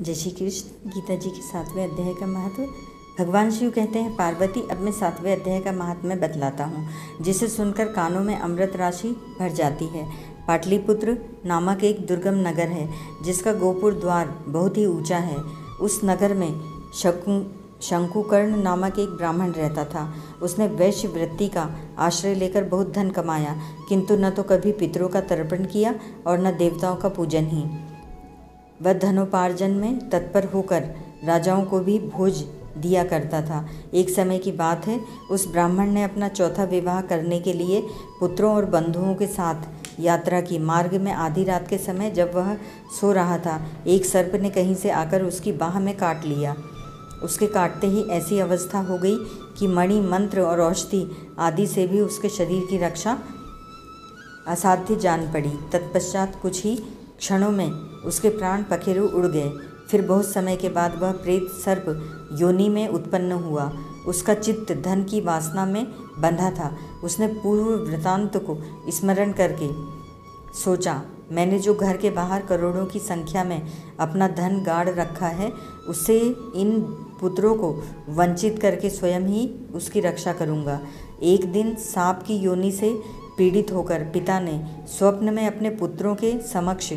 जय श्री कृष्ण। गीता जी के 7वें अध्याय का महत्व। भगवान शिव कहते हैं, पार्वती अब मैं 7वें अध्याय का महात्म्य बतलाता हूँ, जिसे सुनकर कानों में अमृत राशि भर जाती है। पाटलिपुत्र नामक एक दुर्गम नगर है, जिसका गोपुर द्वार बहुत ही ऊंचा है। उस नगर में शंकुकर्ण नामक एक ब्राह्मण रहता था। उसने वैश्य वृत्ति का आश्रय लेकर बहुत धन कमाया, किंतु न तो कभी पितरों का तर्पण किया और न देवताओं का पूजन ही। वह धनोपार्जन में तत्पर होकर राजाओं को भी भोज दिया करता था। एक समय की बात है, उस ब्राह्मण ने अपना चौथा विवाह करने के लिए पुत्रों और बंधुओं के साथ यात्रा की। मार्ग में आधी रात के समय जब वह सो रहा था, एक सर्प ने कहीं से आकर उसकी बाह में काट लिया। उसके काटते ही ऐसी अवस्था हो गई कि मणि, मंत्र और औषधि आदि से भी उसके शरीर की रक्षा असाध्य जान पड़ी। तत्पश्चात कुछ ही क्षणों में उसके प्राण पखेरु उड़ गए। फिर बहुत समय के बाद वह प्रेत सर्प योनि में उत्पन्न हुआ। उसका चित्त धन की वासना में बंधा था। उसने पूर्व वृतांत को स्मरण करके सोचा, मैंने जो घर के बाहर करोड़ों की संख्या में अपना धन गाड़ रखा है, उससे इन पुत्रों को वंचित करके स्वयं ही उसकी रक्षा करूँगा। एक दिन सांप की योनि से पीड़ित होकर पिता ने स्वप्न में अपने पुत्रों के समक्ष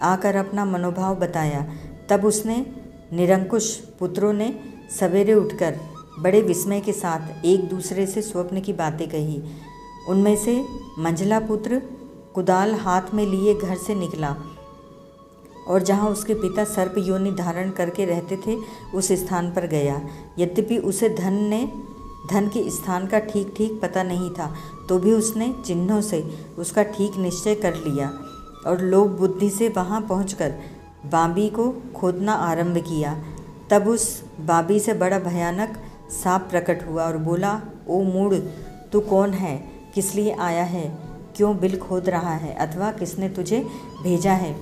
आकर अपना मनोभाव बताया। तब उसने निरंकुश पुत्रों ने सवेरे उठकर बड़े विस्मय के साथ एक दूसरे से स्वप्न की बातें कही। उनमें से मंझला पुत्र कुदाल हाथ में लिए घर से निकला और जहाँ उसके पिता सर्प योनि धारण करके रहते थे, उस स्थान पर गया। यद्यपि उसे धन के स्थान का ठीक ठीक पता नहीं था, तो भी उसने चिन्हों से उसका ठीक निश्चय कर लिया और लोभ बुद्धि से वहाँ पहुंचकर बाबी को खोदना आरंभ किया। तब उस बाबी से बड़ा भयानक सांप प्रकट हुआ और बोला, ओ मूढ़, तू कौन है? किस लिए आया है? क्यों बिल खोद रहा है? अथवा किसने तुझे भेजा है?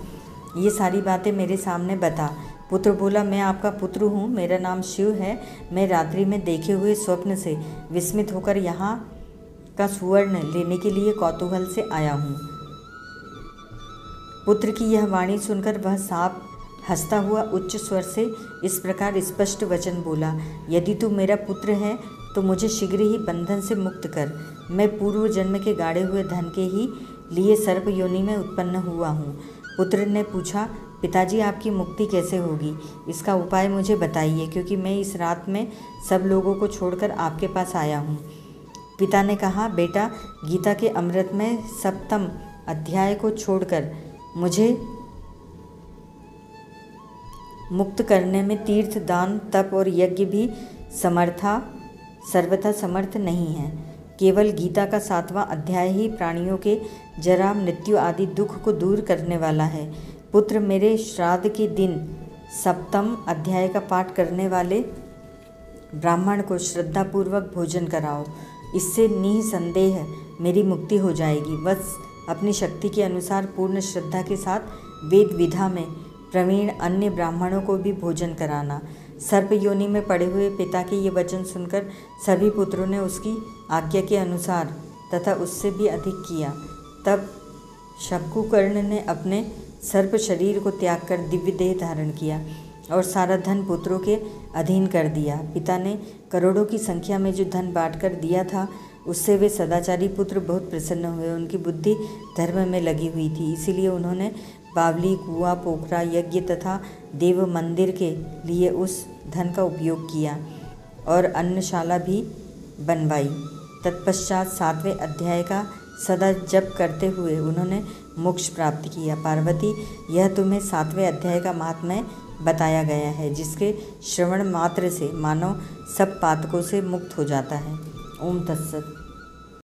ये सारी बातें मेरे सामने बता। पुत्र बोला, मैं आपका पुत्र हूँ, मेरा नाम शिव है। मैं रात्रि में देखे हुए स्वप्न से विस्मित होकर यहाँ का सुवर्ण लेने के लिए कौतूहल से आया हूँ। पुत्र की यह वाणी सुनकर वह सांप हंसता हुआ उच्च स्वर से इस प्रकार स्पष्ट वचन बोला, यदि तू मेरा पुत्र है तो मुझे शीघ्र ही बंधन से मुक्त कर। मैं पूर्व जन्म के गाड़े हुए धन के ही लिए सर्प योनि में उत्पन्न हुआ हूँ। पुत्र ने पूछा, पिताजी, आपकी मुक्ति कैसे होगी? इसका उपाय मुझे बताइए, क्योंकि मैं इस रात में सब लोगों को छोड़कर आपके पास आया हूँ। पिता ने कहा, बेटा, गीता के अमृतमय 7वें अध्याय को छोड़कर मुझे मुक्त करने में तीर्थ, दान, तप और यज्ञ भी सर्वथा समर्थ नहीं है। केवल गीता का 7वां अध्याय ही प्राणियों के जरा, मृत्यु आदि दुख को दूर करने वाला है। पुत्र, मेरे श्राद्ध के दिन 7वें अध्याय का पाठ करने वाले ब्राह्मण को श्रद्धापूर्वक भोजन कराओ। इससे निसंदेह मेरी मुक्ति हो जाएगी। बस अपनी शक्ति के अनुसार पूर्ण श्रद्धा के साथ वेद विधा में प्रवीण अन्य ब्राह्मणों को भी भोजन कराना। सर्प योनि में पड़े हुए पिता के ये वचन सुनकर सभी पुत्रों ने उसकी आज्ञा के अनुसार तथा उससे भी अधिक किया। तब शंकुकर्ण ने अपने सर्प शरीर को त्याग कर दिव्य देह धारण किया और सारा धन पुत्रों के अधीन कर दिया। पिता ने करोड़ों की संख्या में जो धन बांटकर दिया था, उससे वे सदाचारी पुत्र बहुत प्रसन्न हुए। उनकी बुद्धि धर्म में लगी हुई थी, इसीलिए उन्होंने बावली, कुआं, पोखरा, यज्ञ तथा देव मंदिर के लिए उस धन का उपयोग किया और अन्नशाला भी बनवाई। तत्पश्चात 7वें अध्याय का सदा जप करते हुए उन्होंने मोक्ष प्राप्त किया। पार्वती, यह तुम्हें 7वें अध्याय का महात्म्य बताया गया है, जिसके श्रवण मात्र से मानव सब पातकों से मुक्त हो जाता है। ओम तत्सत।